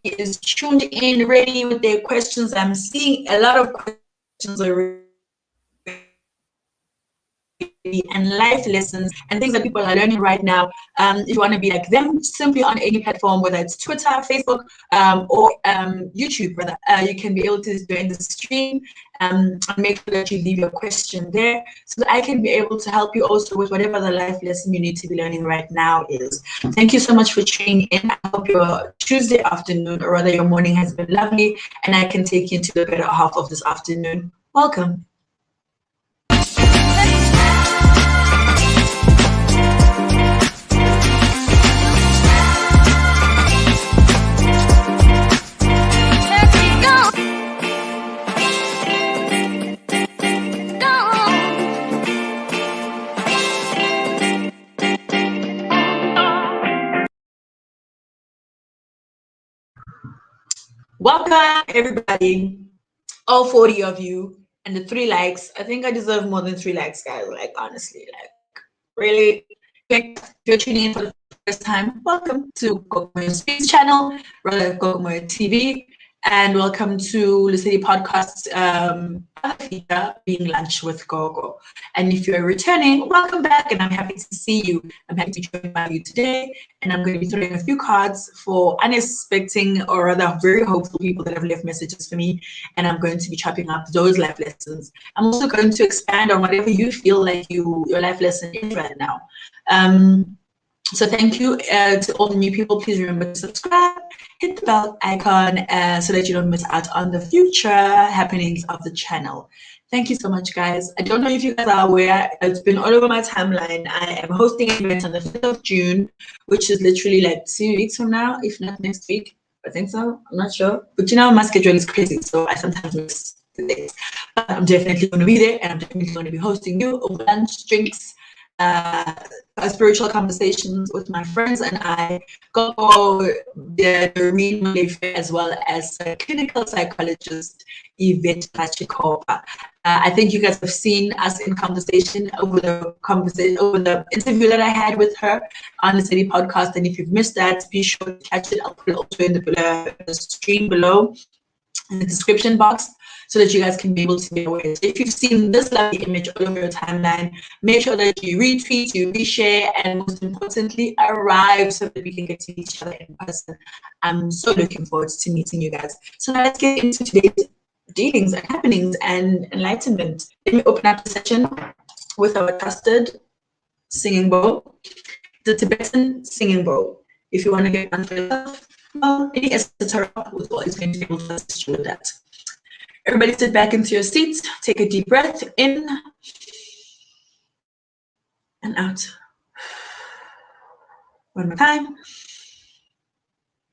is tuned in, ready with their questions. I'm seeing a lot of questions already, and life lessons and things that people are learning right now. If you want to be like them, simply on any platform, whether it's Twitter, Facebook, or YouTube, rather, you can be able to join the stream and make sure that you leave your question there so that I can be able to help you also with whatever the life lesson you need to be learning right now is. Thank you so much for tuning in. I hope your Tuesday afternoon, or rather your morning, has been lovely, and I can take you into the better half of this afternoon. Welcome. Welcome, everybody, all 40 of you, and the 3 likes. I think I deserve more than 3 likes, guys. Like, honestly, like, really. If you're tuning in for the first time, welcome to Gogo Speaks channel, rather Gogo TV, and welcome to Lesedi Podcast, feature, Being Lunch with Gogo. And if you're returning, welcome back, and I'm happy to see you. I'm happy to join by you today, and I'm going to be throwing a few cards for unexpected, or rather very hopeful people that have left messages for me, and I'm going to be chopping up those life lessons. I'm also going to expand on whatever you feel like your life lesson is right now. So thank you to all the new people. Please remember to subscribe, hit the bell icon so that you don't miss out on the future happenings of the channel. Thank you so much, guys. I don't know if you guys are aware, it's been all over my timeline. I am hosting an event on the 5th of June, which is literally like 2 weeks from now, if not next week. I think so. I'm not sure. But you know, my schedule is crazy, so I sometimes miss the days. But I'm definitely going to be there, and I'm definitely going to be hosting you over lunch, drinks, spiritual conversations with my friends, and I go the Doreen Malefe, as well as a clinical psychologist, Yvette Pachikopa. I think you guys have seen us in conversation over the interview that I had with her on the Lesedi Podcast, and if you've missed that, be sure to catch it. I'll put it also in the stream below in the description box, so that you guys can be able to be aware. So if you've seen this lovely image all over your timeline, make sure that you retweet, you reshare, and most importantly, arrive so that we can get to meet each other in person. I'm so looking forward to meeting you guys. So now let's get into today's dealings and happenings and enlightenment. Let me open up the session with our trusted singing bowl, the Tibetan singing bowl. If you want to get one for yourself, well, any esoteric is always going to be able to assist you with that. Everybody sit back into your seats, take a deep breath in and out. One more time,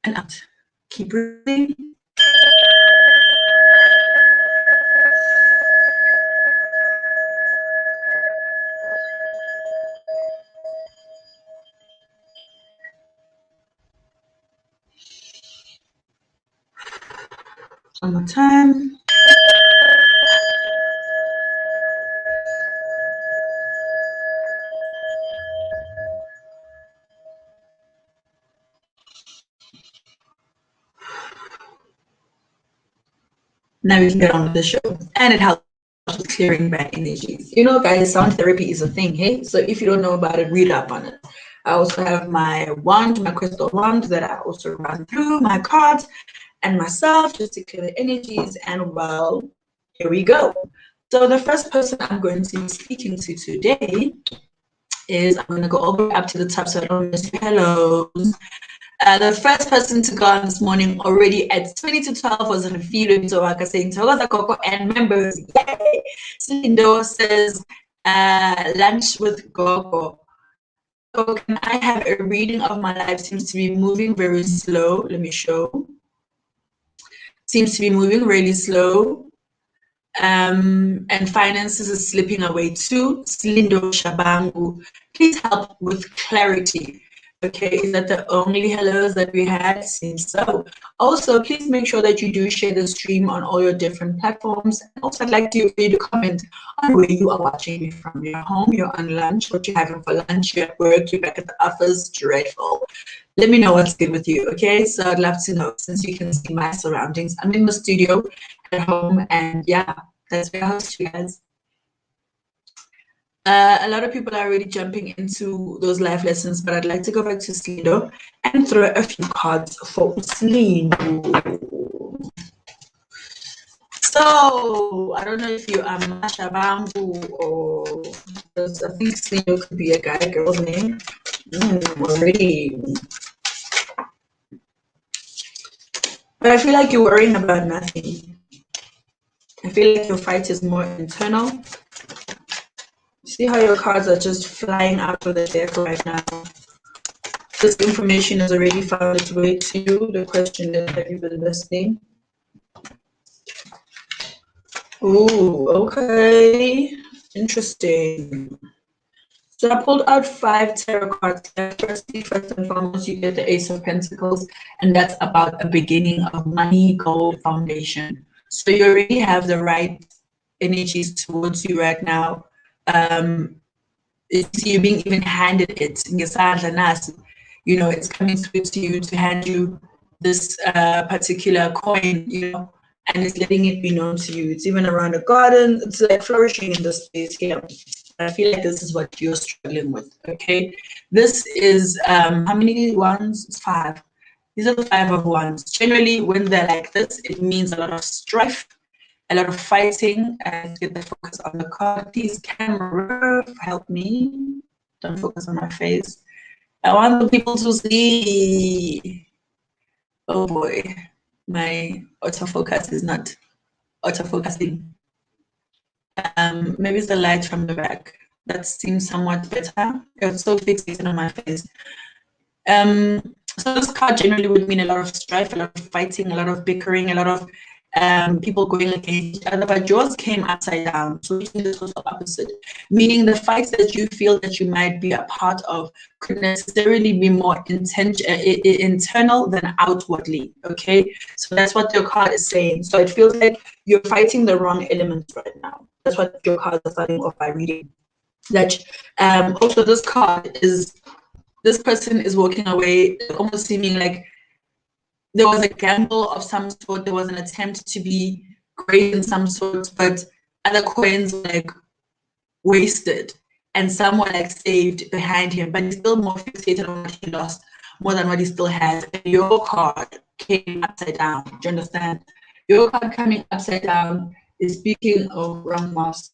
and out. Keep breathing. One more time. Now we can get on with the show, and it helps with clearing bad energies. You know, guys, sound therapy is a thing, hey? So if you don't know about it, read up on it. I also have my wand, my crystal wand, that I also run through my cards and myself just to clear the energies. And well, here we go. So the first person I'm going to be speaking to today is, I'm going to go all the way up to the top so I don't miss your hellos. The first person to go on this morning already at 20 to 12 was Refido Mzowaka saying Togoza Coco and members. Yay! Slindo says lunch with Gogo. So can I have a reading of my life? Seems to be moving very slow. Let me show. Seems to be moving really slow. And finances is slipping away too. Slindo Shabangu, please help with clarity. Okay, is that the only hellos that we had? Seems so. Also, please make sure that you do share the stream on all your different platforms. And also, I'd like for you to comment on where you are watching me from. Your home, you're on lunch, what you're having for lunch, you're at work, you're back at the office, dreadful. Let me know what's good with you, okay? So I'd love to know, since you can see my surroundings. I'm in the studio at home, and yeah, that's where I host you guys. A lot of people are already jumping into those life lessons, but I'd like to go back to Slindo and throw a few cards for Slindo. So, I don't know if you are Masha Bambu or I think Slindo could be a guy, girl's name. Already. But I feel like you're worrying about nothing. I feel like your fight is more internal. See how your cards are just flying out of the deck right now. This information has already found its way to you. The question is, have you been listening? Ooh, okay. Interesting. So I pulled out 5 tarot cards. First and foremost, you get the Ace of Pentacles, and that's about a beginning of money, gold, foundation. So you already have the right energies towards you right now. You're being even handed it. You know, it's coming through to you to hand you this particular coin, you know, and it's letting it be known to you. It's even around a garden. It's like flourishing in the space here. I feel like this is what you're struggling with, okay? This is, how many wands? It's 5. These are the 5 of wands. Generally, when they're like this, it means a lot of strife, a lot of fighting, and get the focus on the card. Please, camera, help me. Don't focus on my face. I want the people to see. Oh boy, my autofocus is not autofocusing. Maybe it's the light from the back. That seems somewhat better. It's so fixated on my face. So this card generally would mean a lot of strife, a lot of fighting, a lot of bickering, a lot of people going against each other, but yours came upside down, so which means it's also opposite, meaning the fights that you feel that you might be a part of could necessarily be more internal than outwardly, okay? So that's what your card is saying. So it feels like you're fighting the wrong elements right now. That's what your cards are starting off by reading. That also this card is, this person is walking away almost seeming like there was a gamble of some sort, there was an attempt to be great in some sort, but other coins were like wasted and some were like saved behind him, but he's still more fixated on what he lost more than what he still has. And your card came upside down. Do you understand? Your card coming upside down is speaking of wrong mouse.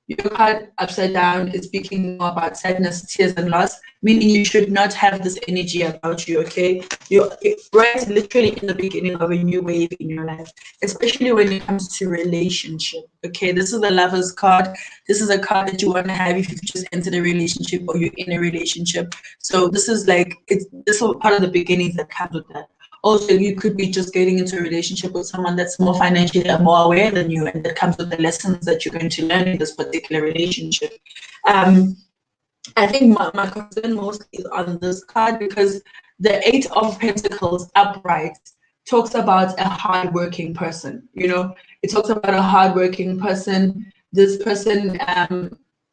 Your card upside down is speaking more about sadness, tears, and loss, meaning you should not have this energy about you, okay? You're right literally in the beginning of a new wave in your life, especially when it comes to relationship, okay? This is the Lover's card. This is a card that you want to have if you've just entered a relationship or you're in a relationship. So this is like, this is part of the beginnings that comes with that. Also, you could be just getting into a relationship with someone that's more financially more aware than you, and that comes with the lessons that you're going to learn in this particular relationship. I think my concern mostly is on this card because the 8 of Pentacles upright talks about a hardworking person. You know, it talks about a hardworking person. This person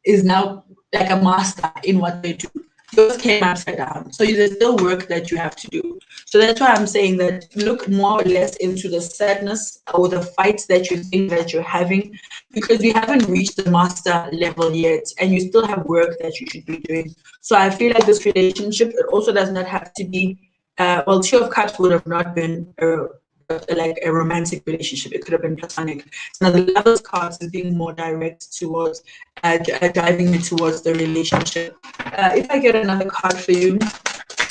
is now like a master in what they do. Yours came upside down, so there's still work that you have to do. So that's why I'm saying that look more or less into the sadness or the fights that you think that you're having, because you haven't reached the master level yet and you still have work that you should be doing. So I feel like this relationship, it also does not have to be, well, Two of Cups would have not been like a romantic relationship. It could have been platonic. So now the Lover's cards is being more direct towards driving you towards the relationship. If I get another card for you,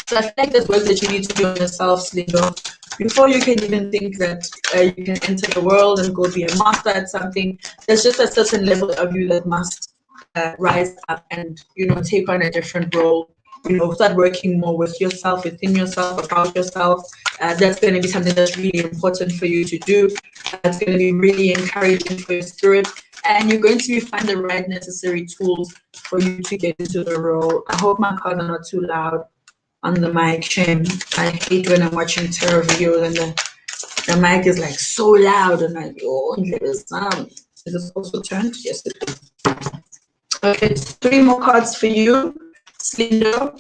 so I feel like there's work that you need to do on yourself, Slindo, before you can even think that you can enter the world and go be a master at something. There's just a certain level of you that must rise up and, you know, take on a different role. You know, start working more with yourself, within yourself, about yourself. That's going to be something that's really important for you to do. It's going to be really encouraging for your spirit. And you're going to find the right necessary tools for you to get into the role. I hope my cards are not too loud. on the mic. Shame. I hate when I'm watching terror videos and the mic is like so loud and like, oh, there is sound. Is this also turned? Yes, it is. Okay, 3 more cards for you. Slindo.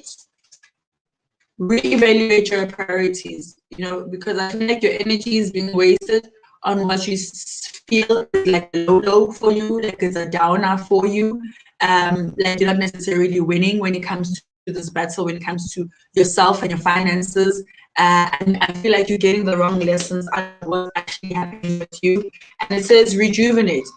Reevaluate your priorities, because I feel like your energy is being wasted on what you feel is like a low for you, like it's a downer for you. Like you're not necessarily winning when it comes to this battle, when it comes to yourself and your finances. And I feel like you're getting the wrong lessons out of what's actually happening with you. And it says rejuvenate.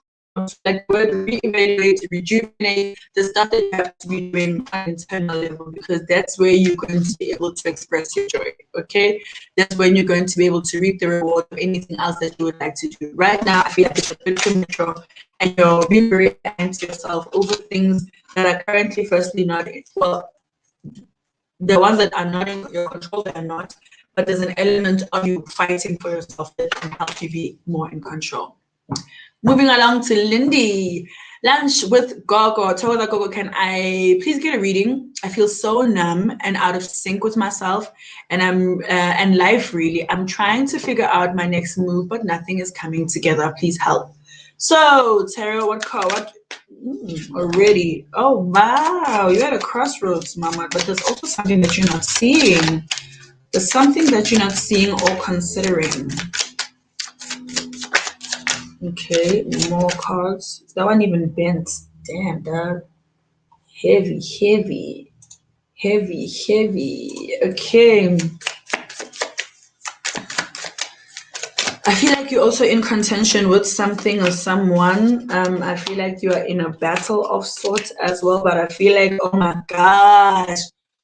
Like word reevaluate, rejuvenate the stuff that you have to be doing on an internal level, because that's where you're going to be able to express your joy. Okay, that's when you're going to be able to reap the reward of anything else that you would like to do. Right now, I feel like it's a bit premature, and you're being very kind to yourself over things that are currently, firstly, not well. The ones that are not in your control, they are not. But there's an element of you fighting for yourself that can help you be more in control. Moving along to Lindy. Lunch with Gogo. Tell her, Gogo, can I please get a reading? I feel so numb and out of sync with myself and life, really. I'm trying to figure out my next move, but nothing is coming together. Please help. So, Tara, what card? What? Already. Oh, wow. You're at a crossroads, Mama. But there's also something that you're not seeing. There's something that you're not seeing or considering. Okay, more cards. That one even bent. Damn, dog. Heavy, heavy, heavy, heavy. Okay. I feel like you're also in contention with something or someone. I feel like you are in a battle of sorts as well. But I feel like, oh my gosh,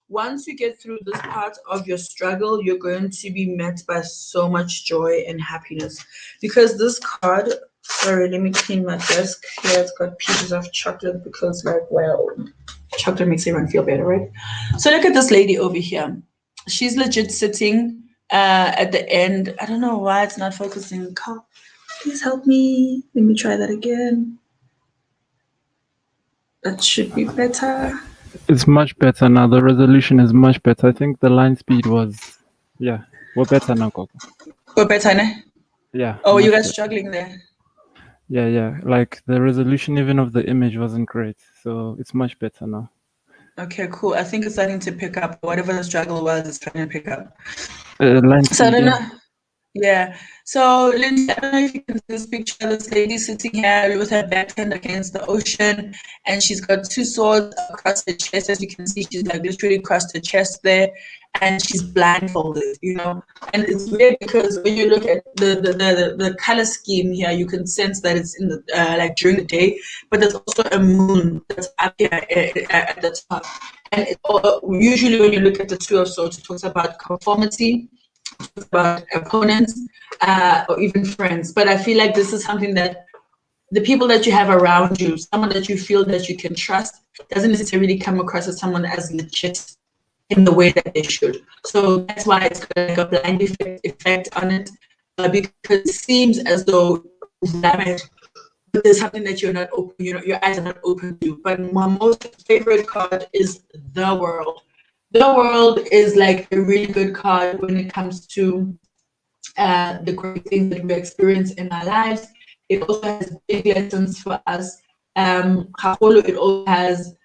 once you get through this part of your struggle, you're going to be met by so much joy and happiness. Because this card, sorry, let me clean my desk here. It's got pieces of chocolate because, like, well, chocolate makes everyone feel better, right? So look at this lady over here. She's legit sitting at the end. I don't know why it's not focusing. Carl, please help me. Let me try that again. That should be better. It's much better now. The resolution is much better. I think the line speed was, we're better now, Gogo. We're better now? Yeah. Oh, you guys struggling there? Yeah. Like the resolution even of the image wasn't great. So it's much better now. Okay, cool. I think it's starting to pick up. Whatever the struggle was, it's trying to pick up. Line speed, so I don't know. Yeah. So, Lindsay, I don't know if you can see this picture. This lady sitting here with her back turned against the ocean, and she's got 2 swords across her chest. As you can see, she's like literally across her chest there, and she's blindfolded, And it's weird because when you look at the color scheme here, you can sense that it's in the like during the day, but there's also a moon that's up here at the top. And usually when you look at the 2 of swords, it talks about conformity, about opponents, or even friends. But I feel like this is something that the people that you have around you, someone that you feel that you can trust, doesn't necessarily come across as someone as legit in the way that they should. So that's why it's got like a blind effect on it, because it seems as though but there's something that you're not open, your eyes are not open to. But my most favorite card is the World. The World is like a really good card when it comes to the great things that we experience in our lives. It also has big lessons for us. It also has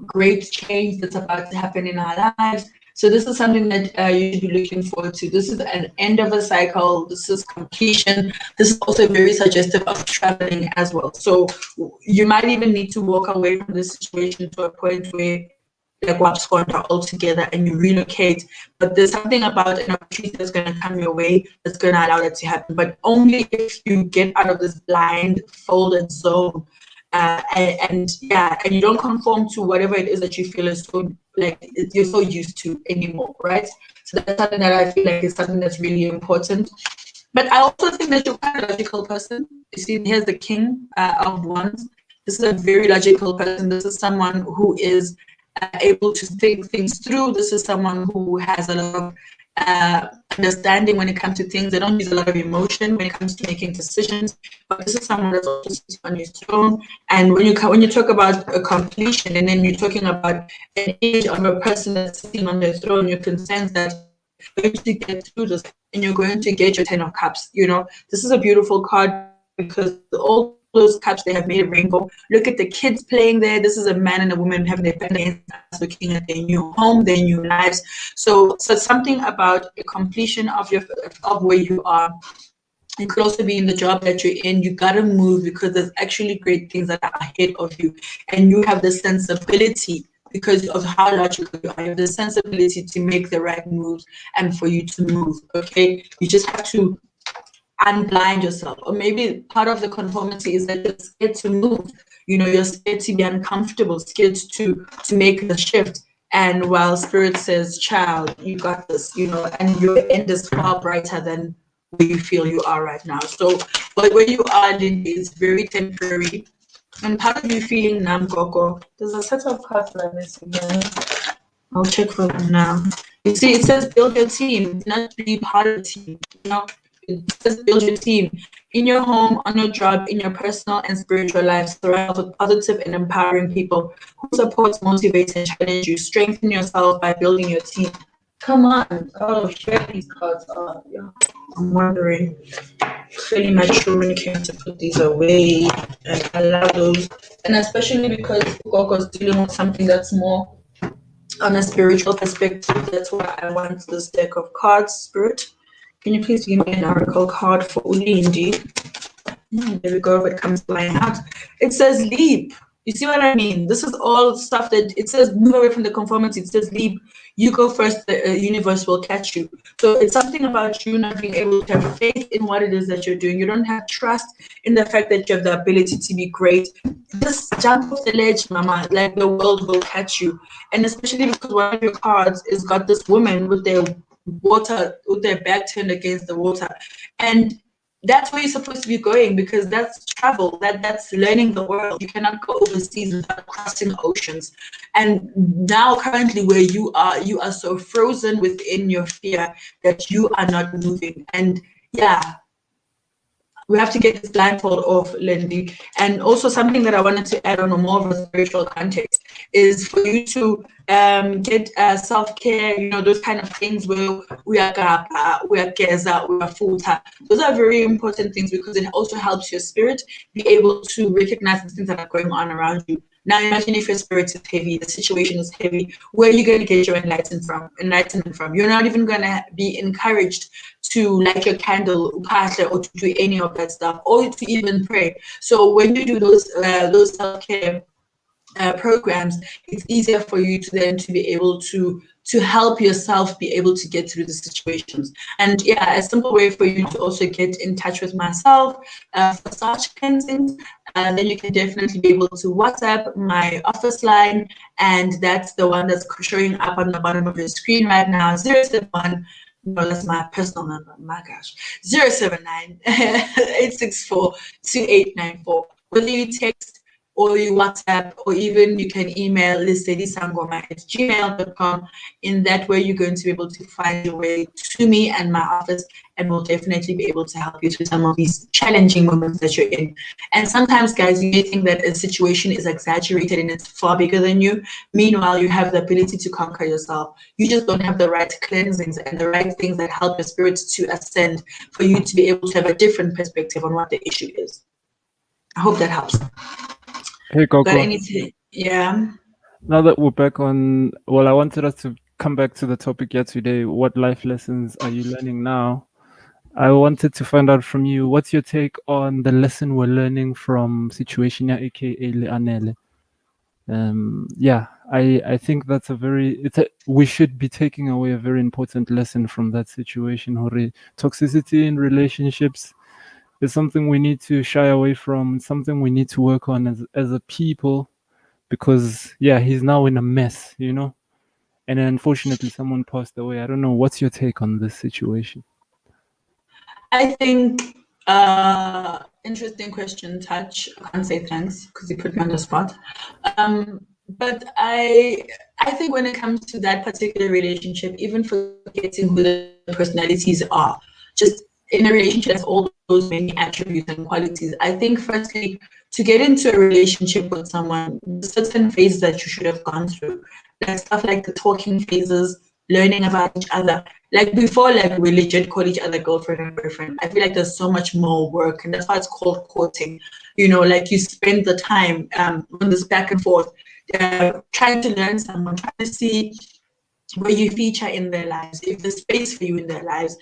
great change that's about to happen in our lives. So this is something that you should be looking forward to. This is an end of a cycle. This is completion. This is also very suggestive of traveling as well. So you might even need to walk away from this situation to a point where like what's going on altogether and you relocate. But there's something about an opportunity that's going to come your way that's going to allow that to happen. But only if you get out of this blindfolded zone. And you don't conform to whatever it is that you feel is so like you're so used to anymore, right? So that's something that I feel like is something that's really important. But I also think that you're quite a logical person. You see, here's the King of Wands. This is a very logical person. This is someone who is able to think things through. This is someone who has a lot of understanding when it comes to things. They don't use a lot of emotion when it comes to making decisions. But this is someone that's also sitting on your throne. And when you talk about a completion, and then you're talking about an image of a person that's sitting on their throne, you can sense that you're going to get through this, and you're going to get your 10 of cups. This is a beautiful card because all those cups, they have made a rainbow. Look at the kids playing there. This is a man and a woman having their family looking at their new home, their new lives. So something about the completion of where you are. It could also be in the job that you're in. You gotta move because there's actually great things that are ahead of you, and you have the sensibility because of how logical you are. You have the sensibility to make the right moves and for you to move. Okay, you just have to unblind yourself, or maybe part of the conformity is that you're scared to move. You're scared to be uncomfortable, scared to make the shift. And while Spirit says, child, you got this, and your end is far brighter than where you feel you are right now. So, but where you are, Lindy, is very temporary. And part of you feeling numb, Gogo. There's a set of cards like this again. I'll check for them now. You see, it says build your team, not be part of the team. It says build your team in your home, on your job, in your personal and spiritual life. Surround with positive and empowering people who support, motivate, and challenge you. Strengthen yourself by building your team. Come on. Oh, share these cards. Oh, yeah. I'm wondering. Clearly, my children came to put these away and allow those. And especially because Gogo's dealing with something that's more on a spiritual perspective. That's why I want this deck of cards, Spirit. Can you please give me an oracle card for Ulindi? There we go. It comes flying out. It says leap. You see what I mean? This is all stuff that it says move away from the conformity. It says leap. You go first. The universe will catch you. So it's something about you not being able to have faith in what it is that you're doing. You don't have trust in the fact that you have the ability to be great. Just jump off the ledge, mama. Like the world will catch you. And especially because one of your cards is got this woman with their back turned against the water. And that's where you're supposed to be going, because that's travel, that's learning the world. You cannot go overseas without crossing oceans. And now currently where you are so frozen within your fear that you are not moving. And yeah, we have to get this blindfold off, Lindy. And also something that I wanted to add on a more of a spiritual context is for you to get self-care, those kind of things where we are gapa, we are keza, we are futa. Those are very important things because it also helps your spirit be able to recognize the things that are going on around you. Now imagine if your spirit is heavy, the situation is heavy, where are you going to get your enlightenment from? You're not even going to be encouraged to light your candle or to do any of that stuff, or to even pray. So when you do those self-care programs, it's easier for you to then to be able to help yourself be able to get through the situations. And yeah, a simple way for you to also get in touch with myself for such cleansings, then you can definitely be able to WhatsApp my office line, and that's the one that's showing up on the bottom of your screen right now, 071. No, that's my personal number. My gosh. 079 864 2894. Whether you text or you WhatsApp, or even you can email lesedisangoma@gmail.com. In that way, you're going to be able to find your way to me and my office, and we'll definitely be able to help you through some of these challenging moments that you're in. And sometimes, guys, you may think that a situation is exaggerated and it's far bigger than you. Meanwhile, you have the ability to conquer yourself. You just don't have the right cleansings and the right things that help your spirits to ascend for you to be able to have a different perspective on what the issue is. I hope that helps. Hey, Gogo. Got anything? Yeah. Now that we're back on, I wanted us to come back to the topic yet today. What life lessons are you learning now? I wanted to find out from you, what's your take on the lesson we're learning from Situation aka Leanele? I think that's we should be taking away a very important lesson from that situation. Toxicity in relationships is something we need to shy away from, something we need to work on as a people, because he's now in a mess, and unfortunately someone passed away. I don't know, what's your take on this situation? I think interesting question, Touch. I can't say thanks because you put me on the spot. But I think when it comes to that particular relationship, even forgetting who the personalities are, just in a relationship that's all those many attributes and qualities. I think firstly, to get into a relationship with someone, there's certain phases that you should have gone through. Like stuff like the talking phases, learning about each other. Like before, like we legit call each other girlfriend and boyfriend. I feel like there's so much more work, and that's why it's called courting. You know, like you spend the time on this back and forth, trying to learn someone, trying to see where you feature in their lives, if there's space for you in their lives.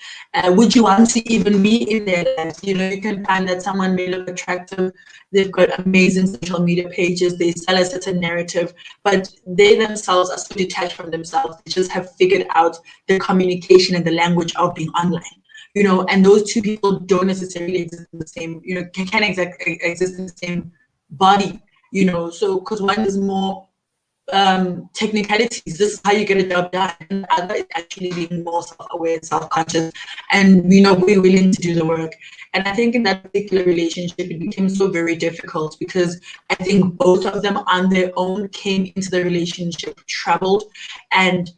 Would you want to even be in their lives? You know, you can find that someone may look attractive, they've got amazing social media pages, they sell a certain narrative, but they themselves are so detached from themselves. They just have figured out the communication and the language of being online. You know, and those two people don't necessarily exist in the same, you know, can exist in the same body, you know, so because one is more technicalities. This is how you get a job done. And the other is actually being more self-aware and self-conscious, and you know, we're willing to do the work. And I think in that particular relationship, it became so very difficult because I think both of them on their own came into the relationship troubled, and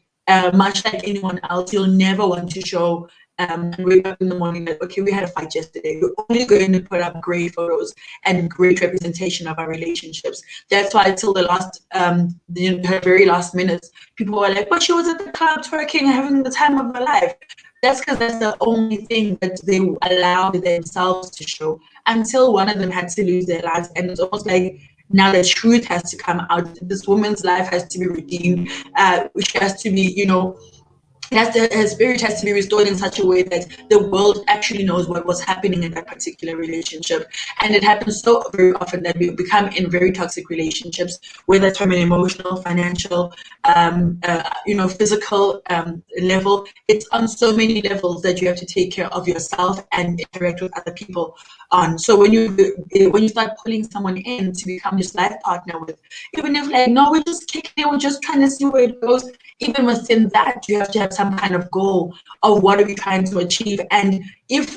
much like anyone else, you'll never want to show and wake up in the morning like, okay, we had a fight yesterday. We're only going to put up great photos and great representation of our relationships. That's why till the last, her very last minutes, people were like, but she was at the club twerking, having the time of her life. That's because that's the only thing that they allowed themselves to show until one of them had to lose their lives. And it's almost like now the truth has to come out. This woman's life has to be redeemed. She has to be, you know, her spirit has to be restored in such a way that the world actually knows what was happening in that particular relationship. And it happens so very often that we become in very toxic relationships, whether it's from an emotional, financial, you know, physical level. It's on so many levels that you have to take care of yourself and interact with other people on. So when you start pulling someone in to become this life partner with, even if like, no, we're just kicking it, we're just trying to see where it goes, even within that, you have to have some kind of goal of what are we trying to achieve. And if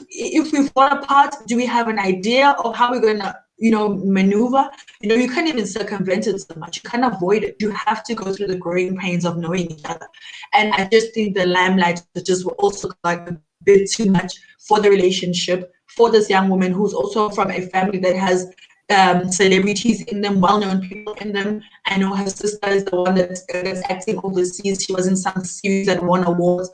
we fall apart, do we have an idea of how we're going to, you know, maneuver? You know, you can't even circumvent it so much. You can't avoid it. You have to go through the growing pains of knowing each other. And I just think the limelight just also like a bit too much for the relationship, for this young woman who's also from a family that has celebrities in them, well-known people in them. I know her sister is the one that's acting overseas. She was in some series that won awards.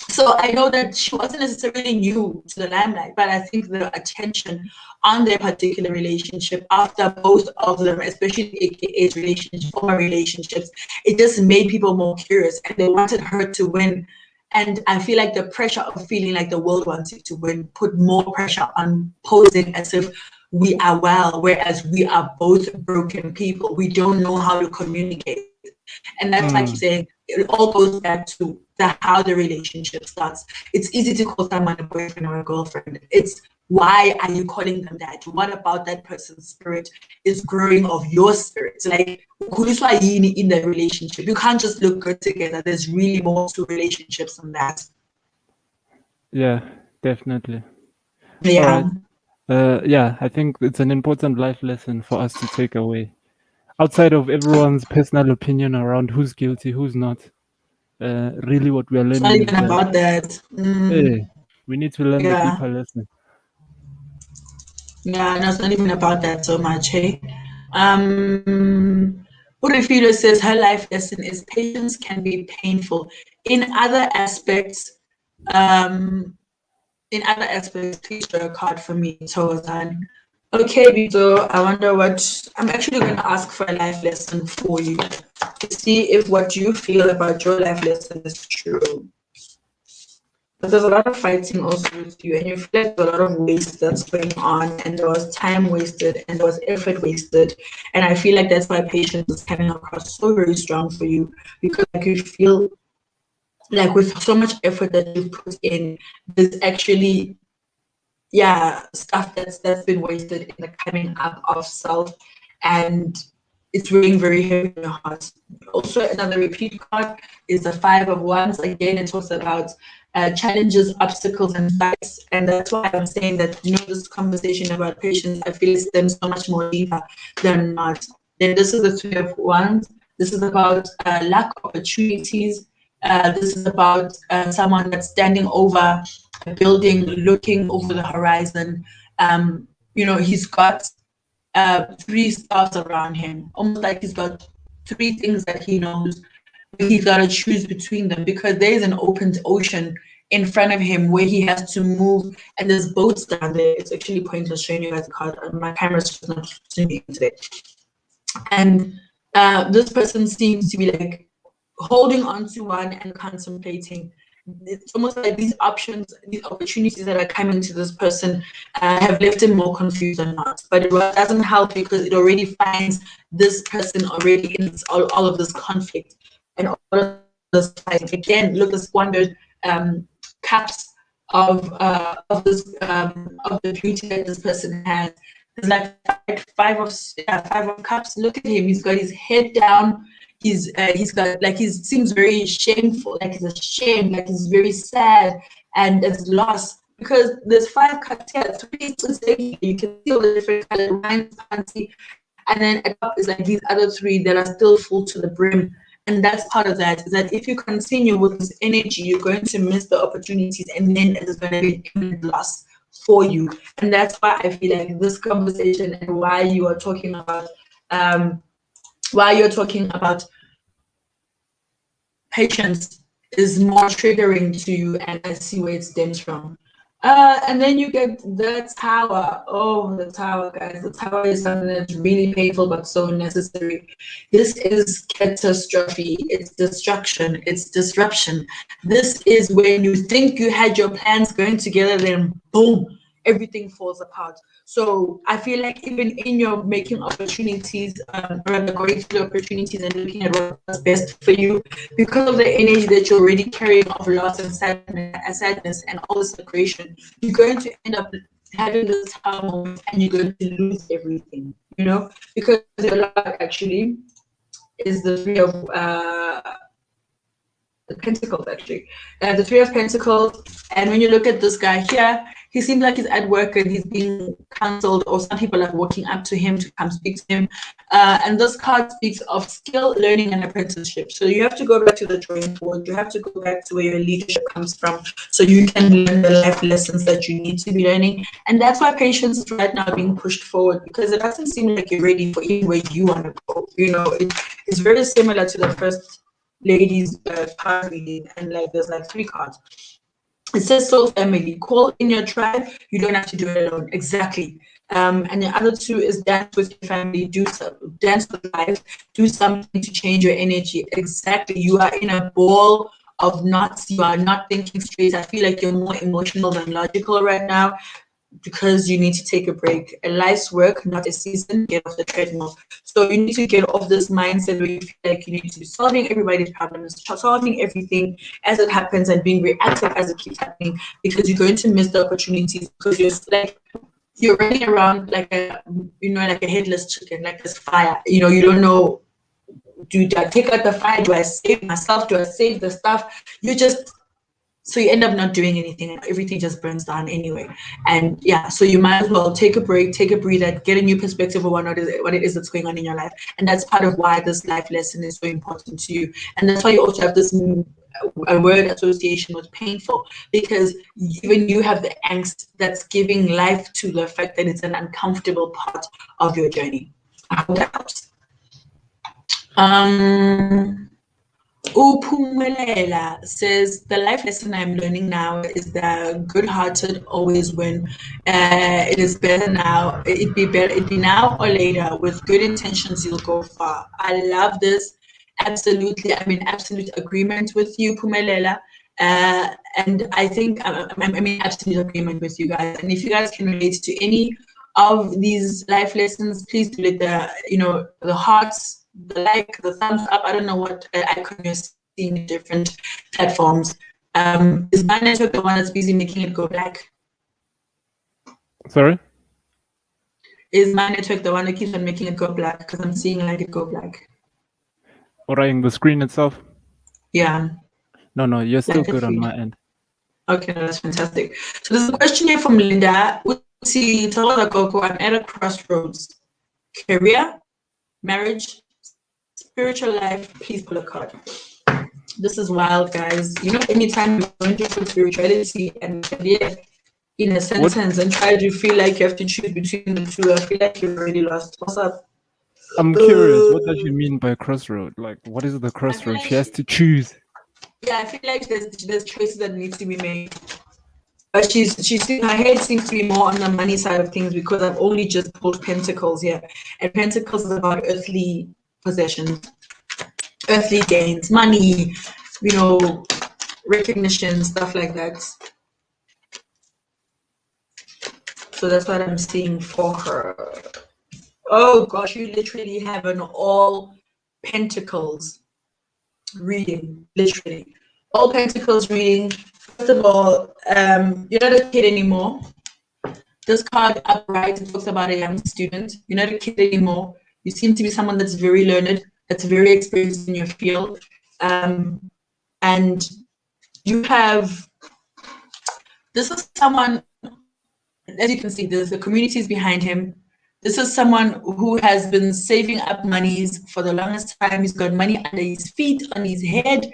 So I know that she wasn't necessarily new to the limelight, but I think the attention on their particular relationship after both of them, especially AKA's relationship, former relationships, it just made people more curious and they wanted her to win. And I feel like the pressure of feeling like the world wants you to win put more pressure on posing as if we are well, whereas we are both broken people. We don't know how to communicate. And that's like you're saying, it all goes back to how the relationship starts. It's easy to call someone a boyfriend or a girlfriend. It's why are you calling them that? What about that person's spirit is growing of your spirit? Like, in the relationship, you can't just look good together. There's really more to relationships than that. Yeah, definitely. Yeah. All right. Yeah, I think it's an important life lesson for us to take away. Outside of everyone's personal opinion around who's guilty, who's not, really what we are It's not learning is even that about that. we need to learn the Yeah. deeper lesson. Yeah, no, it's not even about that so much, hey. Urifilo says her life lesson is patience can be painful. In other aspects, please draw a card for me, Tozan. Okay, Bito, I wonder what I'm actually going to ask for a life lesson for you to see if what you feel about your life lesson is true. But there's a lot of fighting also with you, and you feel like there's a lot of waste that's going on, and there was time wasted, and there was effort wasted. And I feel like that's why patience is coming across so very strong for you, because like you feel like with so much effort that you've put in, there's actually stuff that's been wasted in the coming up of self, and it's weighing very heavy in your heart. Also, another repeat card is the Five of Wands. Again, it talks about challenges, obstacles, and fights, and that's why I'm saying that this conversation about patience, I feel it stems so much more deeper than not. then this is the Three of Wands. This is about lack of opportunities. This is about someone that's standing over a building, looking over the horizon. He's got three stars around him, almost like he's got three things that he knows. He's got to choose between them because there is an open ocean in front of him where he has to move, and there's boats down there. It's actually pointless showing you guys the card. My camera's just not zooming today. And this person seems to be like holding on to one and contemplating. It's almost like these options, these opportunities that are coming to this person have left him more confused than not. But it doesn't help because it already finds this person already in all of this conflict and all of this fight. Again, look, this squandered cups of the beauty that this person has. It's like five of cups. Look at him. He's got his head down. He's got like he seems very shameful, like he's ashamed, like he's very sad and it's lost because there's 5 cups here. You can see all the different color lines, fancy, and then at top is like these other 3 that are still full to the brim. And that's part of that, is that if you continue with this energy, you're going to miss the opportunities and then it is going to be an imminent loss for you. And that's why I feel like this conversation and why you're talking about patience is more triggering to you, and I see where it stems from. And then you get the Tower. Oh, the Tower, guys. The Tower is something that's really painful but so necessary. This is catastrophe. It's destruction. It's disruption. This is when you think you had your plans going together, then boom, everything falls apart. So I feel like even in your making opportunities, rather going through the opportunities and looking at what's best for you, because of the energy that you're already carrying of loss and sadness and all this separation, you're going to end up having this moment and you're going to lose everything, because a lot actually is the Three of the Pentacles, actually. The Three of Pentacles, and when you look at this guy here, he seems like he's at work and he's being cancelled, or some people are walking up to him to come speak to him. And this card speaks of skill, learning, and apprenticeship. So you have to go back to the drawing board. You have to go back to where your leadership comes from so you can learn the life lessons that you need to be learning. And that's why patience is right now being pushed forward, because it doesn't seem like you're ready for even where you want to go. It's very similar to the first lady's card reading, and like there's like 3 cards. It says soul family, call in your tribe. You don't have to do it alone. Exactly. And the other 2 is dance with your family, dance with life, do something to change your energy. Exactly. You are in a ball of knots. You are not thinking straight. I feel like you're more emotional than logical right now, because you need to take a break. A life's work, not a season. Get off the treadmill. So you need to get off this mindset where you feel like you need to be solving everybody's problems, solving everything as it happens, and being reactive as it keeps happening, because you're going to miss the opportunities, because you're running around like a headless chicken, like this fire. You don't know, do I take out the fire? Do I save myself? Do I save the stuff? So you end up not doing anything, and everything just burns down anyway. And yeah, so you might as well take a break, take a breather, get a new perspective of what it is that's going on in your life. And that's part of why this life lesson is so important to you. And that's why you also have this a word association with painful, because even you have the angst that's giving life to the fact that it's an uncomfortable part of your journey. I hope that helps. Upumelela says, the life lesson I'm learning now is that good-hearted always win. It is better now. It'd be now or later. With good intentions, you'll go far. I love this. Absolutely. I'm in absolute agreement with you, Pumelela. And I think I'm in absolute agreement with you guys. And if you guys can relate to any of these life lessons, please do it. The hearts, the like, the thumbs up. I don't know what icon you're seeing in different platforms. Is my network the one that's busy making it go black? Sorry? Is my network the one that keeps on making it go black? Because I'm seeing like it go black. Or in the screen itself? Yeah. No, you're still good on my end. Okay, that's fantastic. So there's a question here from Linda. Tell the Gogo, I'm at a crossroads. Career, marriage, spiritual life, please pull a card. This is wild, guys. Anytime you're going to put spirituality and career in a sentence and try to feel like you have to choose between the two, I feel like you've already lost. What's up? I'm curious, what does she mean by crossroad? Like, what is the crossroad? She has to choose. Yeah, I feel like there's choices that need to be made. But her head seems to be more on the money side of things because I've only just pulled Pentacles here. And Pentacles is about earthly possessions, earthly gains, money, recognition, stuff like that. So that's what I'm seeing for her. Oh gosh, you literally have an all Pentacles reading, literally. All Pentacles reading. First of all, you're not a kid anymore. This card upright talks about a young student. You're not a kid anymore. You seem to be someone that's very learned, that's very experienced in your field. And you have, this is someone, as you can see, there's the communities behind him. This is someone who has been saving up monies for the longest time. He's got money under his feet, on his head,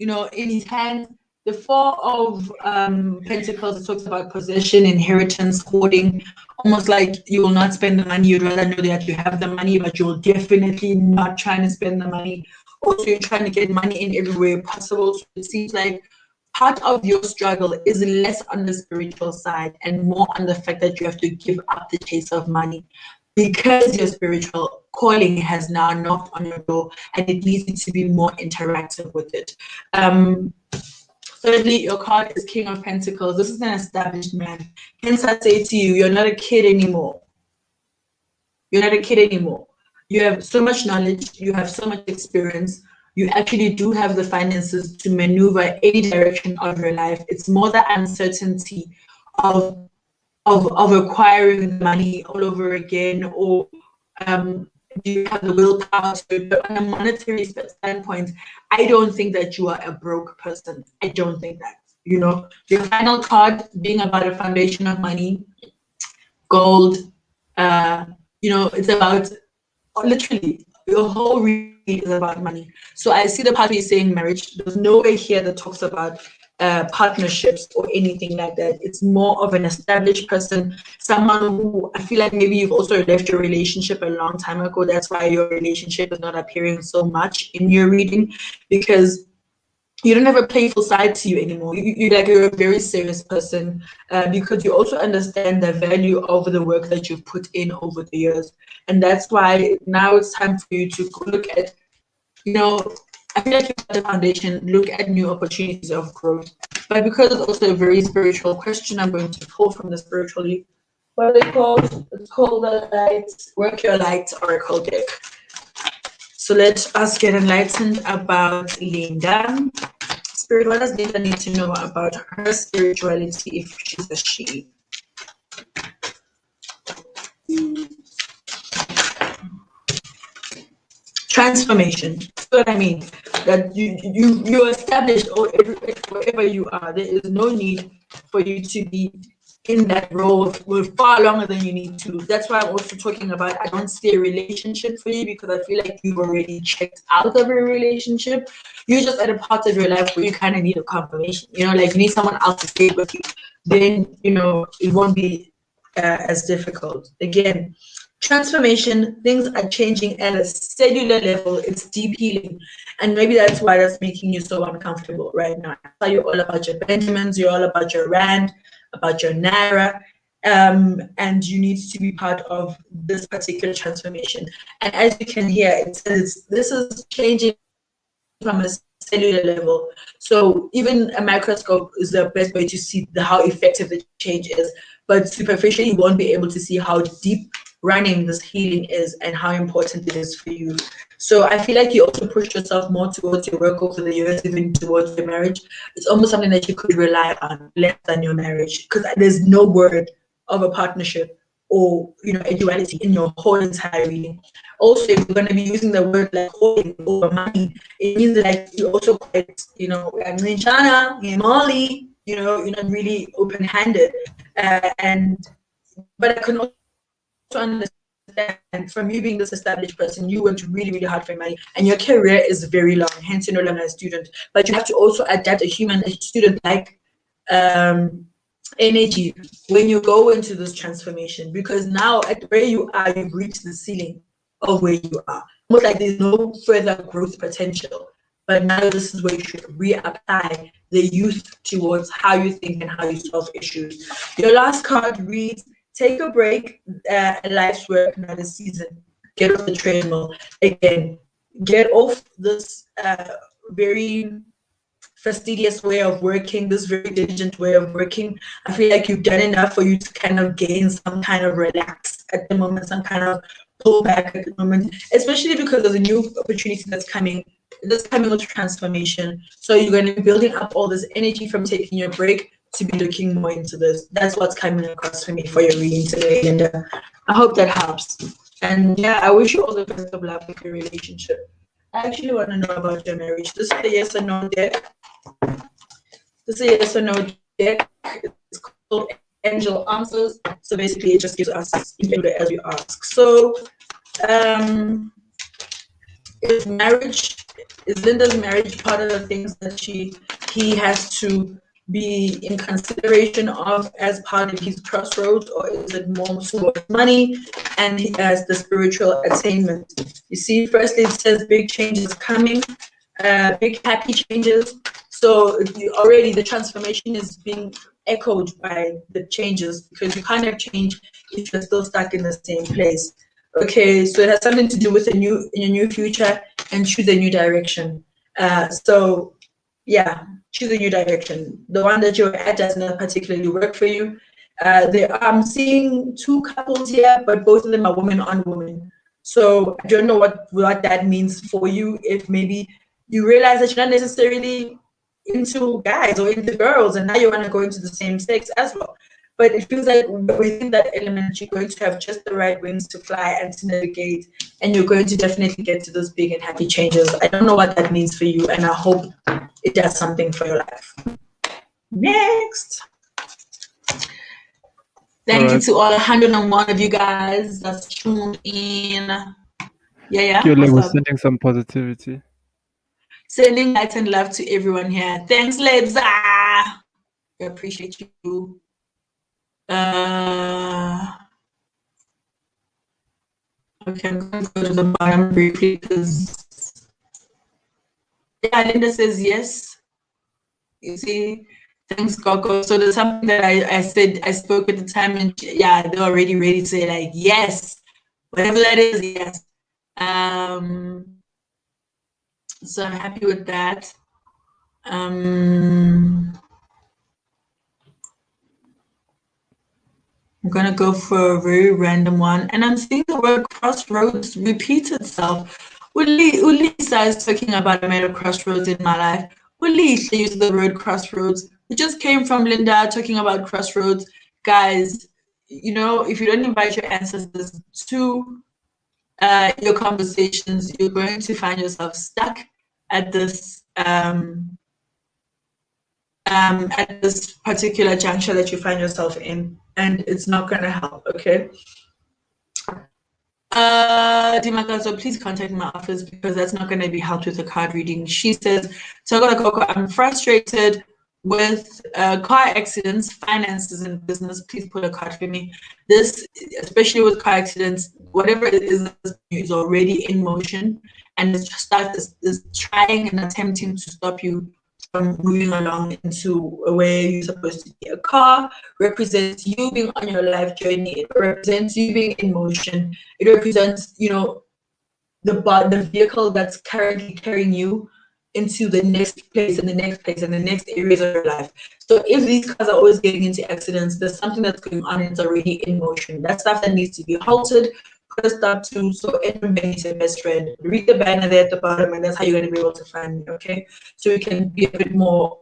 in his hands. The Four of Pentacles talks about possession, inheritance, hoarding, almost like you will not spend the money. You'd rather know that you have the money, but you're definitely not trying to spend the money. Also, you're trying to get money in every way possible. So it seems like part of your struggle is less on the spiritual side and more on the fact that you have to give up the chase of money because your spiritual calling has now knocked on your door and it needs you to be more interactive with it. Thirdly, your card is King of Pentacles. This is an established man. Hence, I say to you, you're not a kid anymore. You're not a kid anymore. You have so much knowledge. You have so much experience. You actually do have the finances to maneuver any direction of your life. It's more the uncertainty of acquiring money all over again, or do you have the willpower to? But on a monetary standpoint, I don't think that you are a broke person. I don't think that. Your final card being about a foundation of money, gold. It's about literally your whole read is about money. So I see the part where you're saying marriage. There's no way here that talks about partnerships or anything like that. It's more of an established person, someone who I feel like maybe you've also left your relationship a long time ago. That's why your relationship is not appearing so much in your reading, because you don't have a playful side to you anymore. You're a very serious person, because you also understand the value of the work that you've put in over the years. And that's why now it's time for you to look at, I feel like you've got the foundation, look at new opportunities of growth. But because it's also a very spiritual question, I'm going to pull from the spiritually, what are they called? It's called the Lights, Work Your Light Oracle deck. So let us get enlightened about Linda. Spirit, what does Linda need to know about her spirituality if she's a she? Transformation. That's what I mean. That you established wherever you are. There is no need for you to be in that role for far longer than you need to. That's why I'm also talking about I don't see a relationship for you, because I feel like you've already checked out of a relationship. You're just at a part of your life where you kind of need a confirmation. Like you need someone else to stay with you. Then it won't be as difficult. Again, transformation, things are changing at a cellular level. It's deep healing, and maybe that's why that's making you so uncomfortable right now. You're all about your Benjamins, you're all about your Rand, about your Naira, and you need to be part of this particular transformation. And as you can hear, it says this is changing from a cellular level. So even a microscope is the best way to see how effective the change is. But superficially, you won't be able to see how deep running this healing is and how important it is for you. So I feel like you also pushed yourself more towards your work over the years, even towards your marriage. It's almost something that you could rely on less than your marriage, because there's no word of a partnership or a duality in your whole entire reading. Also, if you're going to be using the word like holding over money, it means like you're also quite, Molly, you're not really open-handed. But I can also understand understand from you being this established person, you worked really, really hard for your money and your career is very long, hence you're no longer a student. But you have to also adapt a student like energy when you go into this transformation, because now at where you are, you've reached the ceiling of where you are. Almost like there's no further growth potential. But now this is where you should reapply the youth towards how you think and how you solve issues. Your last card reads, take a break, life's work, not a season. Get off the treadmill. Again, get off this very fastidious way of working, this very diligent way of working. I feel like you've done enough for you to kind of gain some kind of relax at the moment, some kind of pull back at the moment, especially because of the new opportunity that's coming with transformation. So you're going to be building up all this energy from taking your break to be looking more into this. That's what's coming across for me for your reading today, and I hope that helps. And yeah, I wish you all the best of luck with your relationship. I actually want to know about your marriage. This is a yes or no deck. This is a yes or no deck. It's called Angel Answers. So basically, it just gives us input as we ask. So, is Linda's marriage part of the things that he has to be in consideration of as part of his crossroads, or is it more towards money and he has the spiritual attainment? You see, firstly, it says big changes coming, big happy changes. So already the transformation is being echoed by the changes, because you can't have change if you're still stuck in the same place. Okay, so it has something to do with in your new future and choose a new direction. So yeah, choose a new direction. The one that you're at does not particularly work for you. I'm seeing two couples here, but both of them are woman on woman. So I don't know what that means for you. If maybe you realize that you're not necessarily into guys or into girls, and now you want to go into the same sex as well. But it feels like within that element, you're going to have just the right wings to fly and to navigate, and you're going to definitely get to those big and happy changes. I don't know what that means for you, and I hope it does something for your life. Next. Thank you to all 101 of you guys that's tuned in. Yeah. Yole was sending some positivity. Sending light and love to everyone here. Thanks, Lebza. I appreciate you. Okay, I'm going to go to the bottom briefly because Linda says yes. You see, thanks, Gogo. So there's something that I said, I spoke at the time, and yeah, they're already ready to say like yes, whatever that is, yes. So I'm happy with that. I'm gonna go for a very random one, and I'm seeing the word crossroads repeat itself. Ulisa is talking about I made a crossroads in my life. Ulisa used the word crossroads. It just came from Linda talking about crossroads. Guys, you know, if you don't invite your ancestors to your conversations, you're going to find yourself stuck at this particular juncture that you find yourself in, and it's not going to help. Okay. Dimakazo, please contact my office because that's not going to be helped with a card reading. She says, Gogo, I'm frustrated with car accidents, finances, and business. Please put a card for me. This, especially with car accidents, whatever it is already in motion, and it's just is trying and attempting to stop you from moving along into where you're supposed to be. A car represents you being on your life journey. It represents you being in motion. It represents, you know, the vehicle that's currently carrying you into the next place and the next place and the next areas of your life. So if these cars are always getting into accidents, there's something that's going on and it's already in motion. That's stuff that needs to be halted, put a stop to, so everybody needs a best friend. Read the banner there at the bottom, and that's how you're going to be able to find me, okay? So you can be a bit more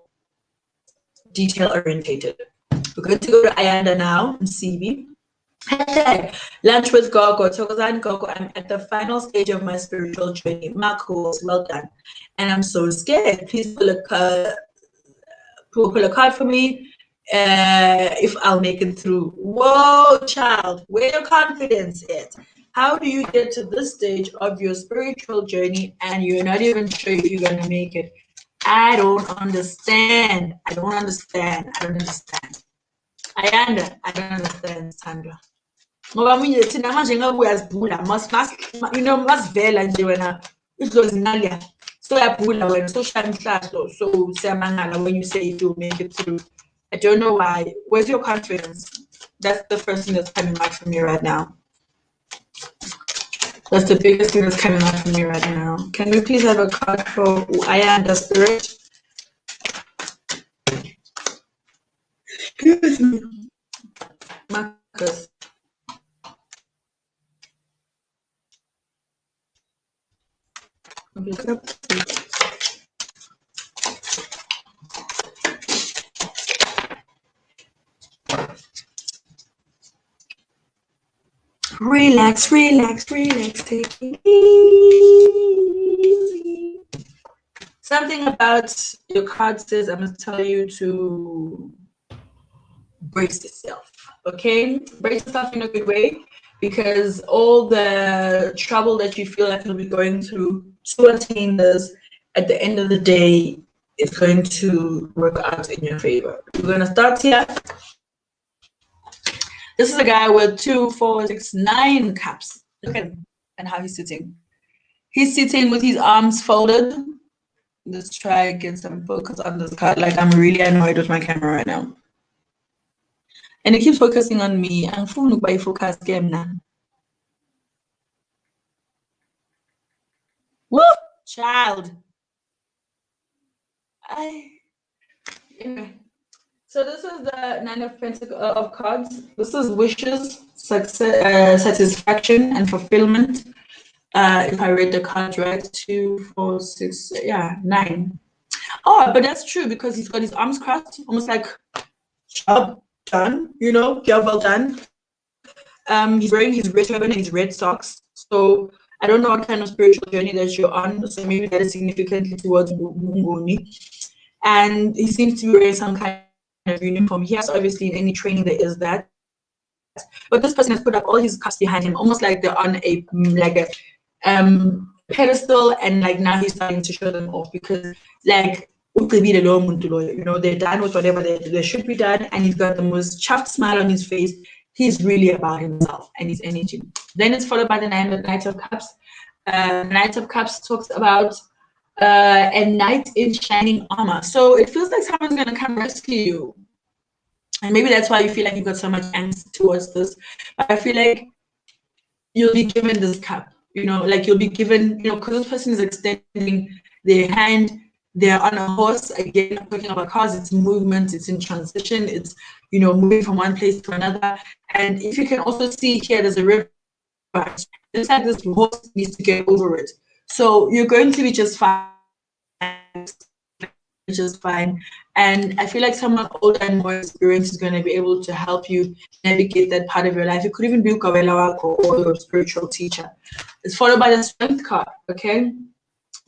detail orientated. We're going to go to Ayanda now in CB. Hashtag lunch with Gogo. Tokozan Gogo, I'm at the final stage of my spiritual journey. Marcos, well done. And I'm so scared. Please pull a card for me if I'll make it through. Whoa, child, where your confidence is? How do you get to this stage of your spiritual journey and you're not even sure if you're gonna make it? I don't understand. I don't understand. I don't understand. I don't understand, Sandra. Ngoba manje thina manje ngabe uyazibhula masivela nje wena idlozi so uyabhula wena so shaya umhlahlo so siyamangala when you say you'll make it through. I don't know why. Where's your confidence? That's the first thing that's coming out from me right now. That's the biggest thing that's coming out from me right now. Can we please have a card for Ayanda Spirit? Excuse me. Marcus. Relax, relax, relax, take it easy. Something about your card says I must tell you to brace yourself, okay? Brace yourself in a good way, because all the trouble that you feel like you'll be going through to attain this, at the end of the day, it's going to work out in your favor. We're going to start here. This is a guy with 2, 4, 6, 9 cups. Look at him and how he's sitting. He's sitting with his arms folded. Let's try and get some focus on this card. Like, I'm really annoyed with my camera right now. And it keeps focusing on me. I'm full by focus game now. Woo! Child. Anyway. So this is the 9 of Pentacles of cards. This is wishes, success, satisfaction, and fulfillment. If I read the cards right, 2, 4, 6, 9. Oh, but that's true because he's got his arms crossed, almost like job done, job well done. He's wearing his red turban and his red socks. So I don't know what kind of spiritual journey that you're on. So maybe that is significantly towards Mungoni. And he seems to be wearing some kind of uniform. Yes, obviously in any training there is that. But this person has put up all his cups behind him, almost like they're on a pedestal, and like now he's starting to show them off because like they're done with whatever they should be done, and he's got the most chuffed smile on his face. He's really about himself and his energy. Then it's followed by the Knight of Cups. Knight of Cups talks about a knight in shining armor. So it feels like someone's gonna come rescue you. And maybe that's why you feel like you've got so much angst towards this. But I feel like you'll be given this cup, like you'll be given, because this person is extending their hand, they're on a horse. Again, I'm talking about cars, it's movement, it's in transition, it's, moving from one place to another. And if you can also see here, there's a river. It's like this horse needs to get over it. So you're going to be just fine. Just fine. And I feel like someone older and more experienced is going to be able to help you navigate that part of your life. It could even be Ukawela or your spiritual teacher. It's followed by the Strength card, okay?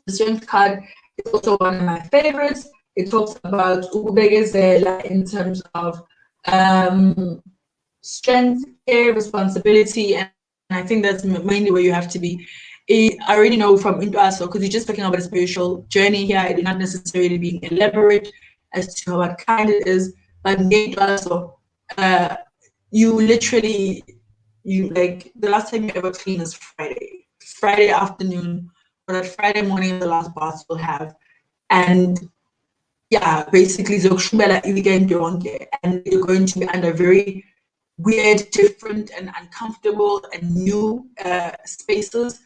The Strength card is also one of my favorites. It talks about Ubegezela in terms of strength, care, responsibility, and I think that's mainly where you have to be. I already know from into us, because you're just talking about a spiritual journey here. It is not necessarily being elaborate as to what kind it is, but also, you like the last time you ever clean is Friday afternoon, or that Friday morning the last bath you'll have, and yeah, basically and you're going to be under very weird, different, and uncomfortable and new spaces.